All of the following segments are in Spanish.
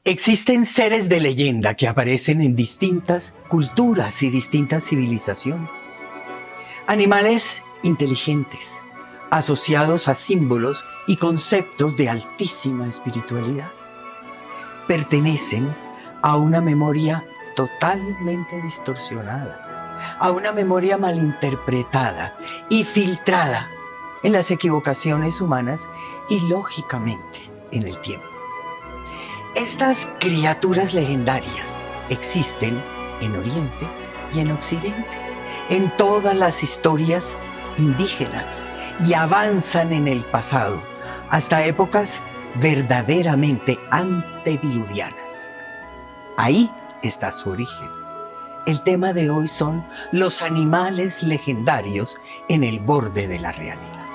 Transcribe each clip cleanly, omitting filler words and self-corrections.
Existen seres de leyenda que aparecen en distintas culturas y distintas civilizaciones. Animales inteligentes, asociados a símbolos y conceptos de altísima espiritualidad. Pertenecen a una memoria totalmente distorsionada, a una memoria malinterpretada y filtrada en las equivocaciones humanas y lógicamente en el tiempo. Estas criaturas legendarias existen en Oriente y en Occidente, en todas las historias indígenas, y avanzan en el pasado hasta épocas verdaderamente antediluvianas. Ahí está su origen. El tema de hoy son los animales legendarios en el borde de la realidad.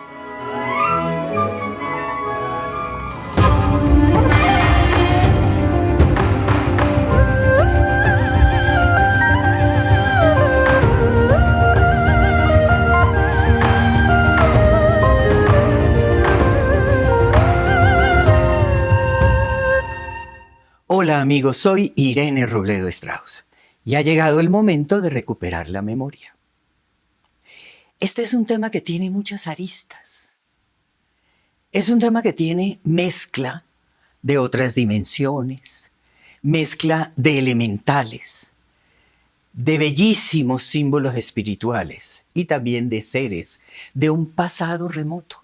Hola amigos, soy Irene Robledo Strauss y ha llegado el momento de recuperar la memoria. Este es un tema que tiene muchas aristas. Es un tema que tiene mezcla de otras dimensiones, mezcla de elementales, de bellísimos símbolos espirituales y también de seres de un pasado remoto.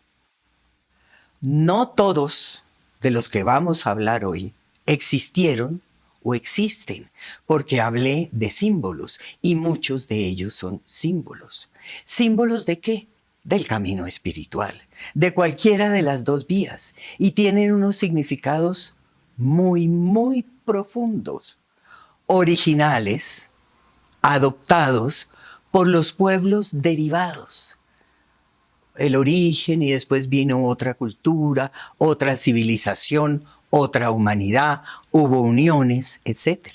No todos de los que vamos a hablar hoy existieron o existen, porque hablé de símbolos y muchos de ellos son símbolos. ¿Símbolos de qué? Del camino espiritual, de cualquiera de las dos vías, y tienen unos significados muy profundos, originales, adoptados por los pueblos derivados. El origen, y después vino otra cultura, otra civilización, otra humanidad, hubo uniones, etc.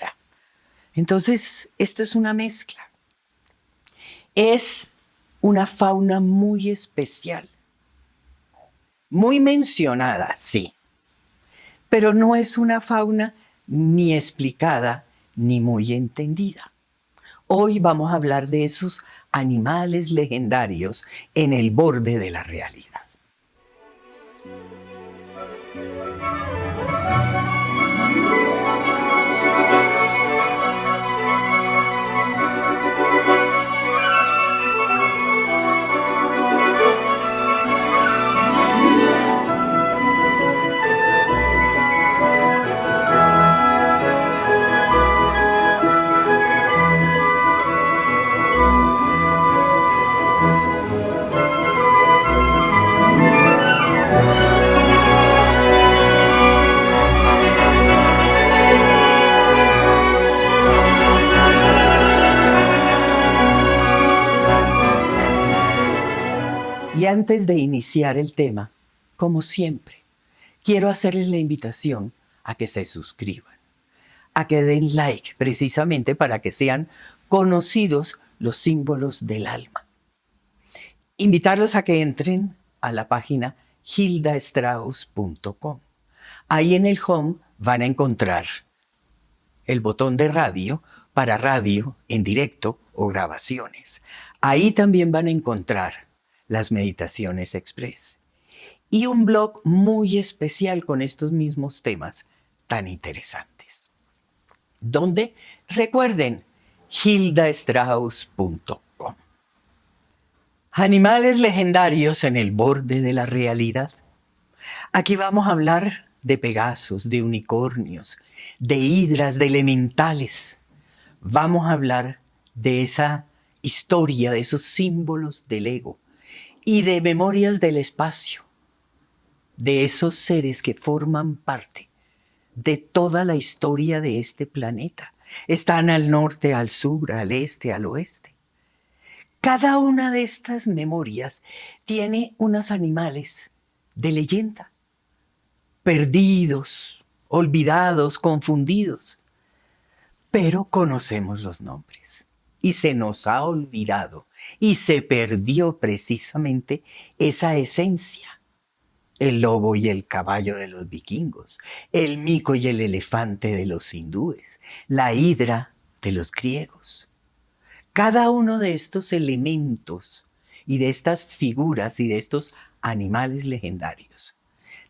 Entonces, esto es una mezcla. Es una fauna muy especial, muy mencionada, sí, pero no es una fauna ni explicada ni muy entendida. Hoy vamos a hablar de esos animales legendarios en el borde de la realidad. Y antes de iniciar el tema, como siempre, quiero hacerles la invitación a que se suscriban, a que den like, precisamente para que sean conocidos los símbolos del alma. Invitarlos a que entren a la página hildastrauss.com. Ahí en el home van a encontrar el botón de radio para radio en directo o grabaciones. Ahí también van a encontrar las meditaciones express y un blog muy especial con estos mismos temas tan interesantes. Donde, recuerden, hildastrauss.com. Animales legendarios en el borde de la realidad. Aquí vamos a hablar de pegasos, de unicornios, de hidras, de elementales. Vamos a hablar de esa historia, de esos símbolos del ego y de memorias del espacio, de esos seres que forman parte de toda la historia de este planeta. Están al norte, al sur, al este, al oeste. Cada una de estas memorias tiene unos animales de leyenda, perdidos, olvidados, confundidos, pero conocemos los nombres. Y se nos ha olvidado y se perdió precisamente esa esencia, el lobo y el caballo de los vikingos, el mico y el elefante de los hindúes, la hidra de los griegos. Cada uno de estos elementos y de estas figuras y de estos animales legendarios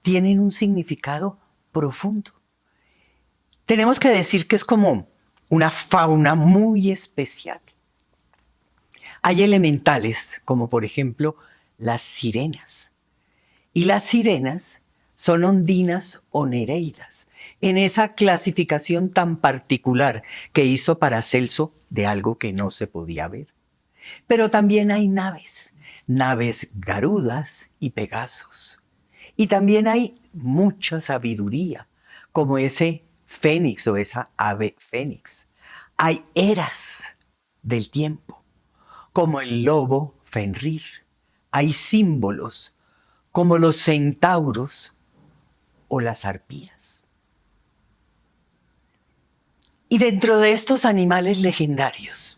tienen un significado profundo. Tenemos que decir que es como una fauna muy especial. Hay elementales, como por ejemplo las sirenas. Y las sirenas son ondinas o nereidas, en esa clasificación tan particular que hizo Paracelso de algo que no se podía ver. Pero también hay naves, naves garudas y pegasos. Y también hay mucha sabiduría, como ese fénix o esa ave fénix. Hay eras del tiempo, como el lobo Fenrir. Hay símbolos, como los centauros o las arpías. Y dentro de estos animales legendarios,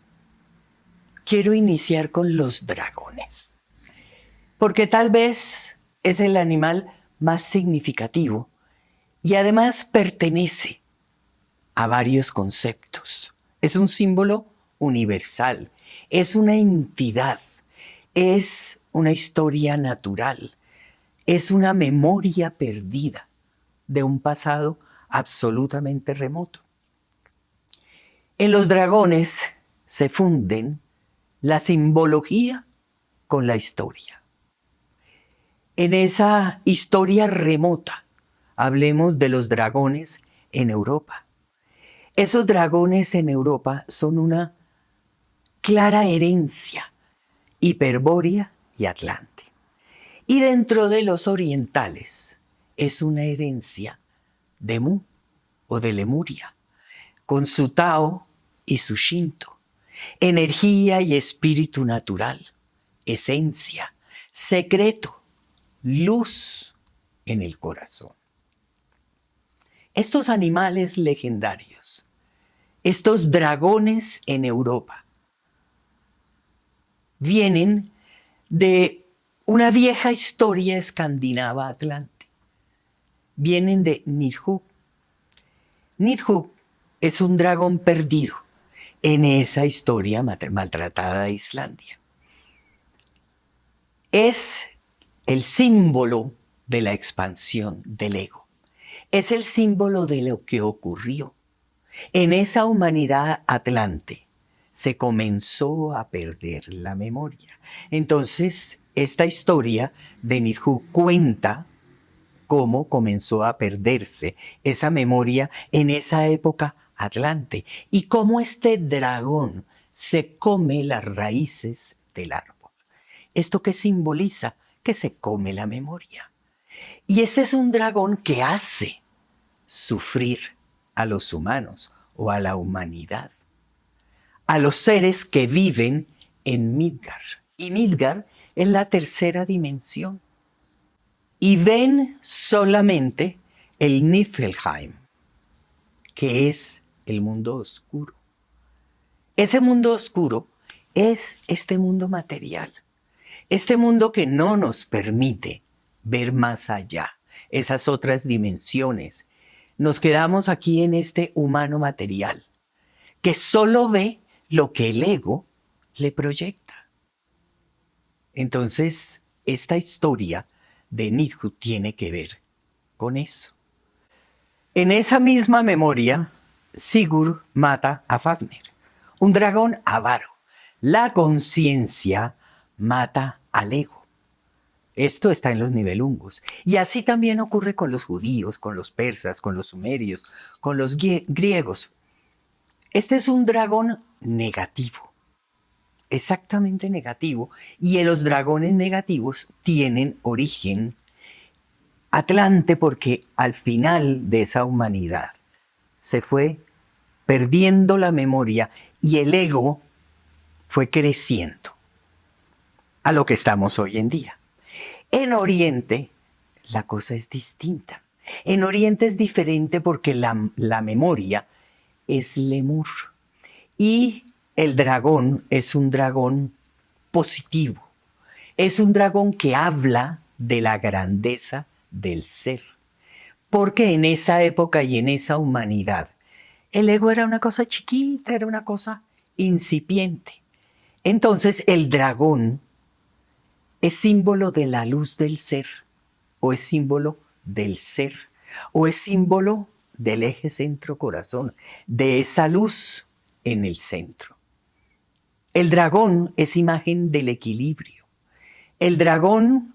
quiero iniciar con los dragones, porque tal vez es el animal más significativo y además pertenece a varios conceptos. Es un símbolo universal, es una entidad, es una historia natural, es una memoria perdida de un pasado absolutamente remoto. En los dragones se funden la simbología con la historia. En esa historia remota, hablemos de los dragones en Europa. Esos dragones en Europa son una clara herencia hiperbórea y atlante. Y dentro de los orientales es una herencia de Mu o de Lemuria, con su Tao y su Shinto, energía y espíritu natural, esencia, secreto, luz en el corazón. Estos animales legendarios, estos dragones en Europa, vienen de una vieja historia escandinava atlante. Vienen de Nidhugg. Nidhugg es un dragón perdido en esa historia maltratada de Islandia. Es el símbolo de la expansión del ego. Es el símbolo de lo que ocurrió. En esa humanidad atlante se comenzó a perder la memoria. Entonces, esta historia de Nidhugg cuenta cómo comenzó a perderse esa memoria en esa época atlante y cómo este dragón se come las raíces del árbol. ¿Esto qué simboliza? Que se come la memoria. Y este es un dragón que hace sufrir a los humanos o a la humanidad, a los seres que viven en Midgard. Y Midgard es la tercera dimensión. Y ven solamente el Niflheim, que es el mundo oscuro. Ese mundo oscuro es este mundo material, este mundo que no nos permite ver más allá, esas otras dimensiones. Nos quedamos aquí en este humano material, que solo ve lo que el ego le proyecta. Entonces, esta historia de Nidhugg tiene que ver con eso. En esa misma memoria, Sigurd mata a Fafnir, un dragón avaro. La conciencia mata al ego. Esto está en los nivelungos. Y así también ocurre con los judíos, con los persas, con los sumerios, con los griegos. Este es un dragón negativo, exactamente negativo, y los dragones negativos tienen origen atlante porque al final de esa humanidad se fue perdiendo la memoria y el ego fue creciendo a lo que estamos hoy en día. En Oriente la cosa es distinta. En Oriente es diferente porque la memoria es lemur y el dragón es un dragón positivo. Es un dragón que habla de la grandeza del ser. Porque en esa época y en esa humanidad, el ego era una cosa chiquita, era una cosa incipiente. Entonces el dragón es símbolo de la luz del ser, o es símbolo del ser, o es símbolo del eje centro-corazón, de esa luz en el centro. El dragón es imagen del equilibrio. El dragón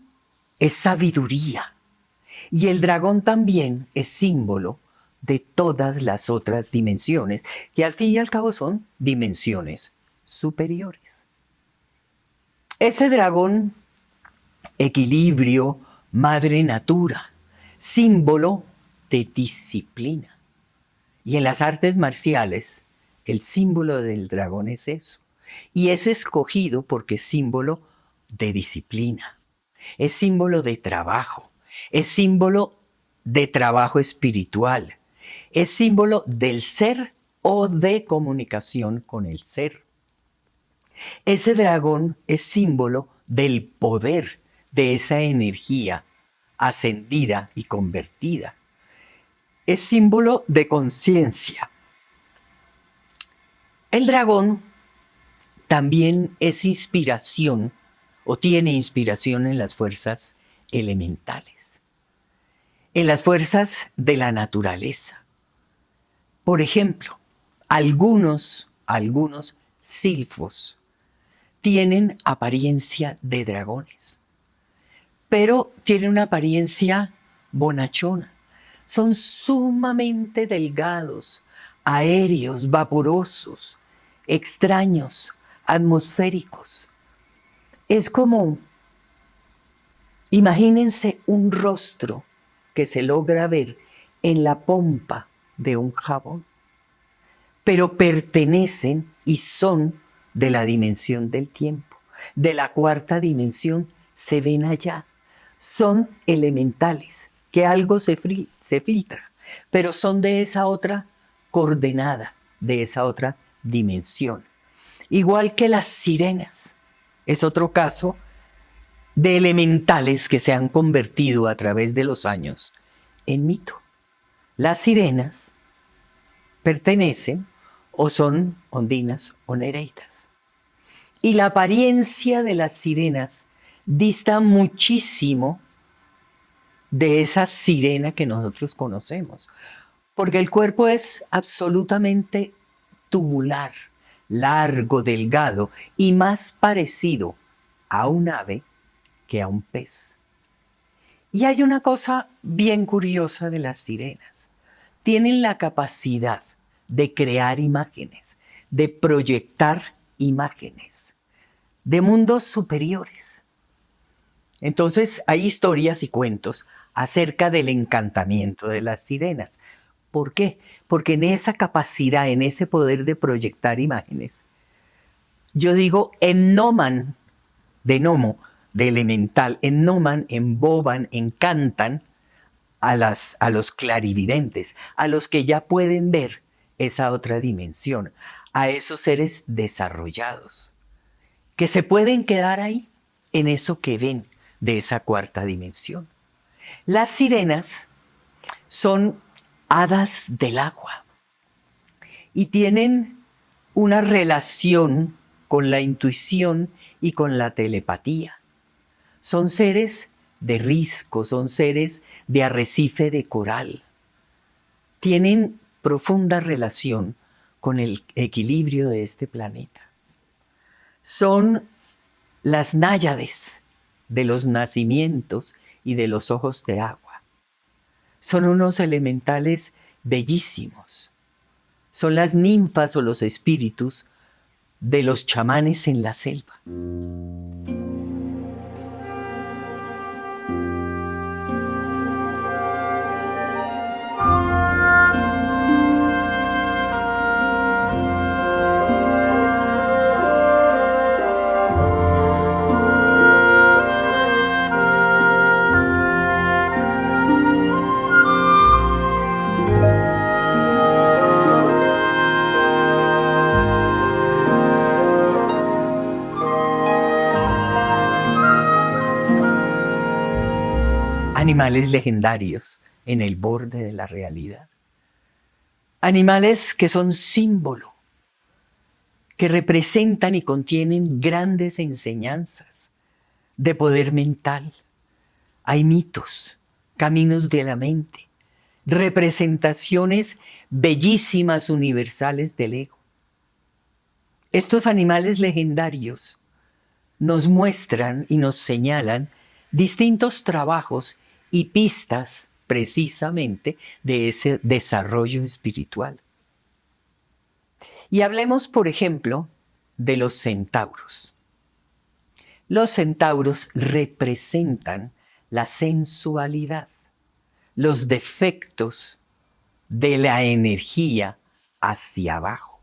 es sabiduría. Y el dragón también es símbolo de todas las otras dimensiones, que al fin y al cabo son dimensiones superiores. Ese dragón, equilibrio, madre natura, símbolo de disciplina. Y en las artes marciales, el símbolo del dragón es eso. Y es escogido porque es símbolo de disciplina, es símbolo de trabajo, es símbolo de trabajo espiritual, es símbolo del ser o de comunicación con el ser. Ese dragón es símbolo del poder de esa energía ascendida y convertida. Es símbolo de conciencia. El dragón también es inspiración o tiene inspiración en las fuerzas elementales, en las fuerzas de la naturaleza. Por ejemplo, algunos silfos tienen apariencia de dragones, pero tienen una apariencia bonachona. Son sumamente delgados, aéreos, vaporosos, extraños, atmosféricos. Es como, imagínense un rostro que se logra ver en la pompa de un jabón, pero pertenecen y son de la dimensión del tiempo, de la cuarta dimensión, se ven allá. Son elementales, que algo se filtra, pero son de esa otra coordenada, de esa otra dimensión. Igual que las sirenas, es otro caso de elementales que se han convertido a través de los años en mito. Las sirenas pertenecen o son ondinas o nereidas. Y la apariencia de las sirenas dista muchísimo de esa sirena que nosotros conocemos, porque el cuerpo es absolutamente tubular, largo, delgado y más parecido a un ave que a un pez. Y hay una cosa bien curiosa de las sirenas. Tienen la capacidad de crear imágenes, de proyectar imágenes de mundos superiores. Entonces hay historias y cuentos acerca del encantamiento de las sirenas. ¿Por qué? Porque en esa capacidad, en ese poder de proyectar imágenes, yo digo, ennoman, de gnomo, de elemental, ennoman, emboban, encantan a los clarividentes, a los que ya pueden ver esa otra dimensión, a esos seres desarrollados, que se pueden quedar ahí, en eso que ven de esa cuarta dimensión. Las sirenas son hadas del agua y tienen una relación con la intuición y con la telepatía. Son seres de risco, son seres de arrecife de coral. Tienen profunda relación con el equilibrio de este planeta. Son las náyades de los nacimientos y de los ojos de agua. Son unos elementales bellísimos. Son las ninfas o los espíritus de los chamanes en la selva. animales legendarios en el borde de la realidad. Animales que son símbolo, que representan y contienen grandes enseñanzas de poder mental. Hay mitos, caminos de la mente, representaciones bellísimas universales del ego. Estos animales legendarios nos muestran y nos señalan distintos trabajos y pistas precisamente de ese desarrollo espiritual. Y hablemos, por ejemplo, de los centauros. Los centauros representan la sensualidad, los defectos de la energía hacia abajo.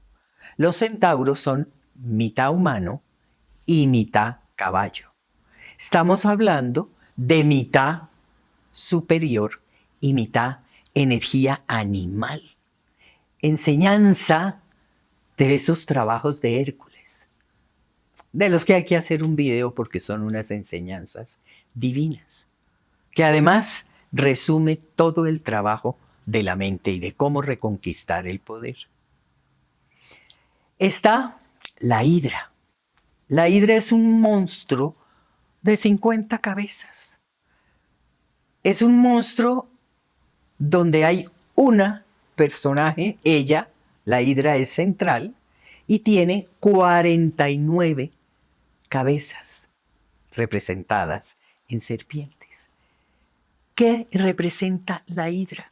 Los centauros son mitad humano y mitad caballo. Estamos hablando de mitad superior y mitad energía animal. Enseñanza de esos trabajos de Hércules, de los que hay que hacer un video porque son unas enseñanzas divinas, que además resume todo el trabajo de la mente y de cómo reconquistar el poder. Está la hidra. La hidra es un monstruo de 50 cabezas. Es un monstruo donde hay una personaje, ella, la hidra es central, y tiene 49 cabezas representadas en serpientes. ¿Qué representa la hidra?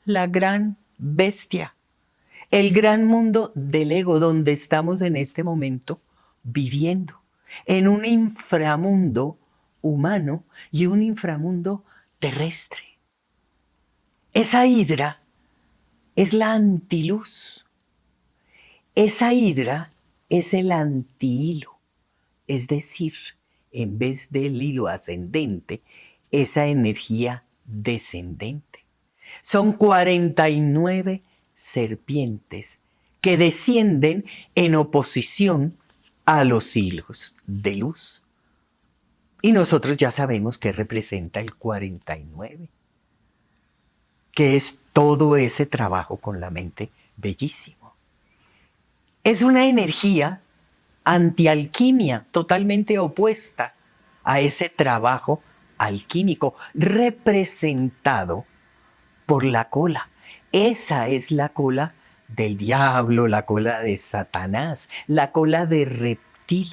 La gran bestia, el gran mundo del ego donde estamos en este momento viviendo, en un inframundo humano y un inframundo terrestre. Esa hidra es la antiluz. Esa hidra es el antihilo, es decir, en vez del hilo ascendente, esa energía descendente. Son 49 serpientes que descienden en oposición a los hilos de luz. Y nosotros ya sabemos qué representa el 49, que es todo ese trabajo con la mente bellísimo. Es una energía antialquimia, totalmente opuesta a ese trabajo alquímico, representado por la cola. Esa es la cola del diablo, la cola de Satanás, la cola de reptil.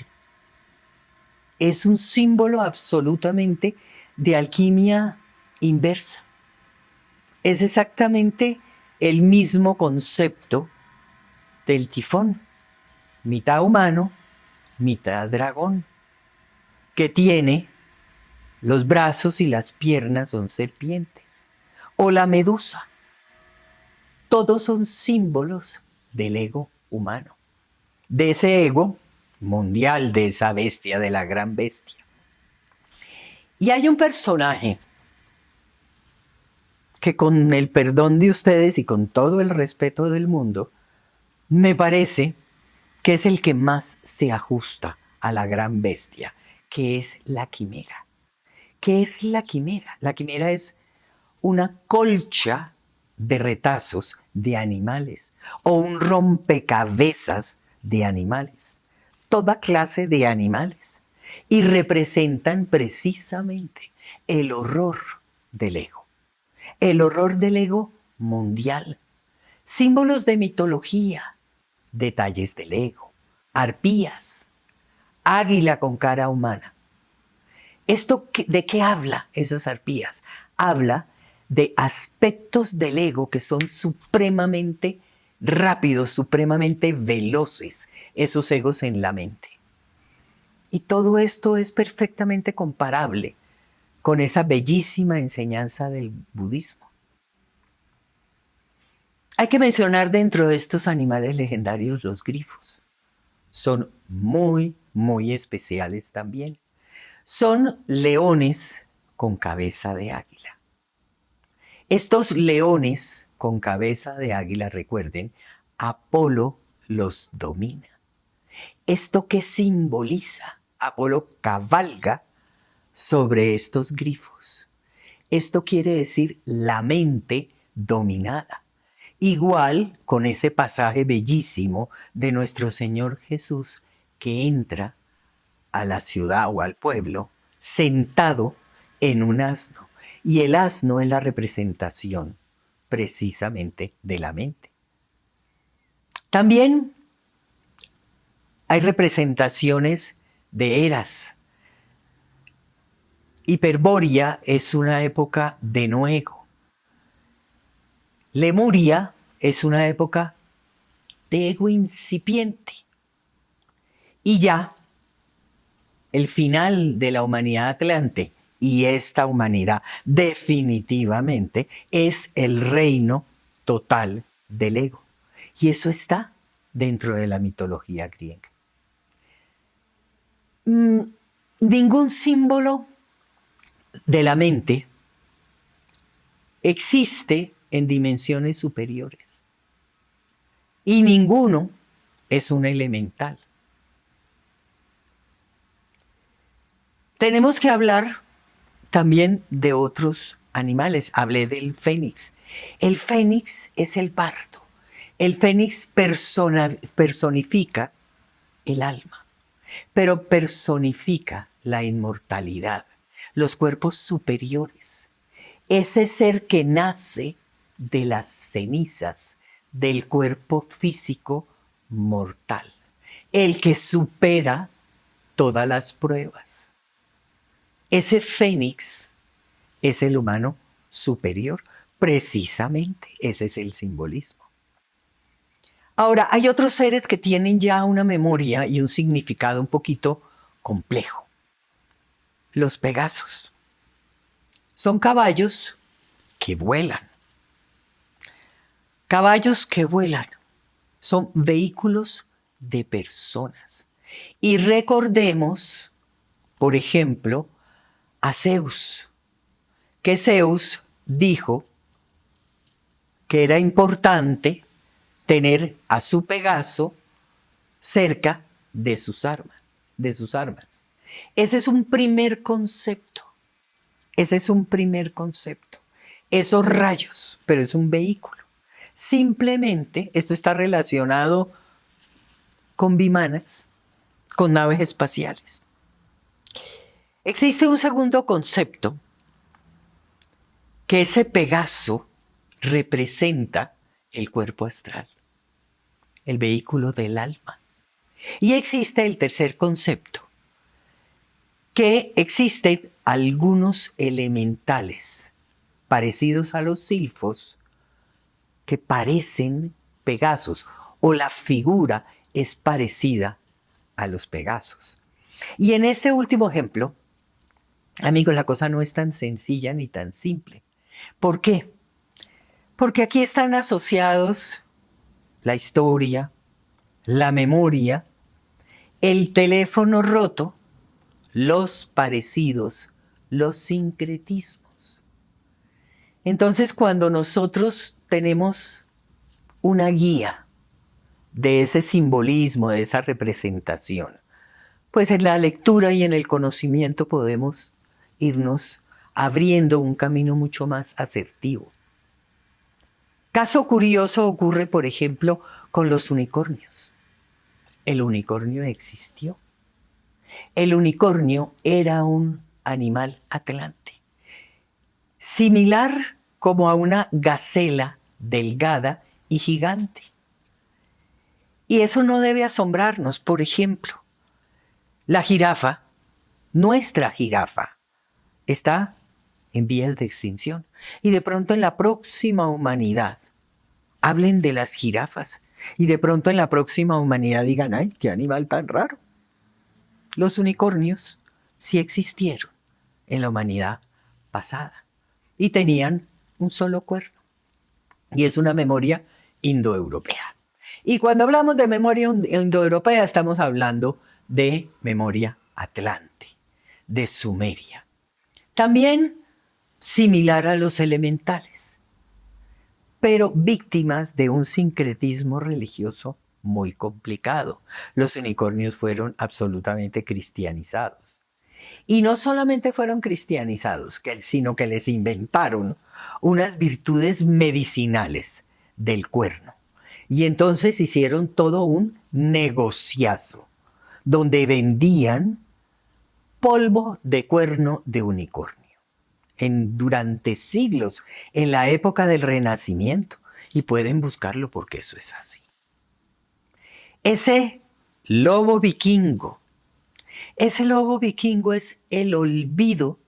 Es un símbolo absolutamente de alquimia inversa. Es exactamente el mismo concepto del tifón, mitad humano, mitad dragón, que tiene los brazos y las piernas son serpientes, o la medusa. Todos son símbolos del ego humano, de ese ego mundial, de esa bestia, de la gran bestia. Y hay un personaje que, con el perdón de ustedes y con todo el respeto del mundo, me parece que es el que más se ajusta a la gran bestia, que es la quimera. ¿Qué es la quimera? La quimera es una colcha de retazos de animales o un rompecabezas de animales, toda clase de animales, y representan precisamente el horror del ego, el horror del ego mundial, símbolos de mitología, detalles del ego, arpías, águila con cara humana. ¿De qué habla esas arpías? Habla de aspectos del ego que son supremamente rápidos, supremamente veloces, esos egos en la mente. Y todo esto es perfectamente comparable con esa bellísima enseñanza del budismo. Hay que mencionar dentro de estos animales legendarios los grifos. Son muy, muy especiales también. Son leones con cabeza de águila. Estos leones con cabeza de águila, recuerden, Apolo los domina. ¿Esto qué simboliza? Apolo cabalga sobre estos grifos. Esto quiere decir la mente dominada. Igual con ese pasaje bellísimo de nuestro Señor Jesús que entra a la ciudad o al pueblo sentado en un asno. Y el asno es la representación precisamente de la mente. También hay representaciones de eras. Hiperbórea es una época de nuevo. Lemuria es una época de ego incipiente. Y ya el final de la humanidad atlante y esta humanidad definitivamente es el reino total del ego. Y eso está dentro de la mitología griega. Ningún símbolo de la mente existe en dimensiones superiores. Y ninguno es un elemental. Tenemos que hablar también de otros animales. Hablé del fénix. El fénix es el pardo. El fénix personifica el alma, pero personifica la inmortalidad, los cuerpos superiores. Ese ser que nace de las cenizas del cuerpo físico mortal, el que supera todas las pruebas. Ese fénix es el humano superior, precisamente, ese es el simbolismo. Ahora, hay otros seres que tienen ya una memoria y un significado un poquito complejo. Los pegasos. Son caballos que vuelan. Caballos que vuelan. Son vehículos de personas. Y recordemos, por ejemplo, a Zeus, que Zeus dijo que era importante tener a su Pegaso cerca de sus armas, Ese es un primer concepto. Esos rayos, pero es un vehículo. Simplemente esto está relacionado con vimanas, con naves espaciales. Existe un segundo concepto, que ese Pegaso representa el cuerpo astral, el vehículo del alma. Y existe el tercer concepto, que existen algunos elementales parecidos a los silfos que parecen Pegasos, o la figura es parecida a los Pegasos. Y en este último ejemplo, amigos, la cosa no es tan sencilla ni tan simple. ¿Por qué? Porque aquí están asociados la historia, la memoria, el teléfono roto, los parecidos, los sincretismos. Entonces, cuando nosotros tenemos una guía de ese simbolismo, de esa representación, pues en la lectura y en el conocimiento podemos irnos abriendo un camino mucho más asertivo. Caso curioso ocurre, por ejemplo, con los unicornios. El unicornio existió. El unicornio era un animal atlante, similar como a una gacela delgada y gigante. Y eso no debe asombrarnos. Por ejemplo, la jirafa, nuestra jirafa, está en vías de extinción. Y de pronto en la próxima humanidad hablen de las jirafas. Y de pronto en la próxima humanidad digan, ¡ay, qué animal tan raro! Los unicornios sí existieron en la humanidad pasada y tenían un solo cuerno. Y es una memoria indoeuropea. Y cuando hablamos de memoria indoeuropea estamos hablando de memoria atlante, de Sumeria. También similar a los elementales, pero víctimas de un sincretismo religioso muy complicado. Los unicornios fueron absolutamente cristianizados. Y no solamente fueron cristianizados, sino que les inventaron unas virtudes medicinales del cuerno. Y entonces hicieron todo un negociazo, donde vendían polvo de cuerno de unicornio. Durante siglos, en la época del Renacimiento. Y pueden buscarlo porque eso es así. Ese lobo vikingo es el olvido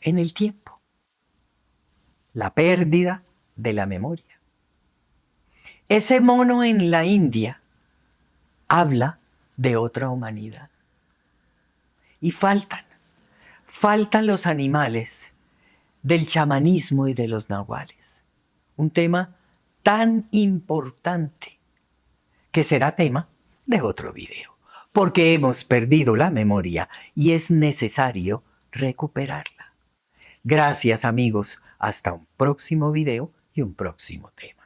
en el tiempo, la pérdida de la memoria. Ese mono en la India habla de otra humanidad. Y faltan los animales del chamanismo y de los nahuales. Un tema tan importante que será tema de otro video, porque hemos perdido la memoria y es necesario recuperarla. Gracias amigos, hasta un próximo video y un próximo tema.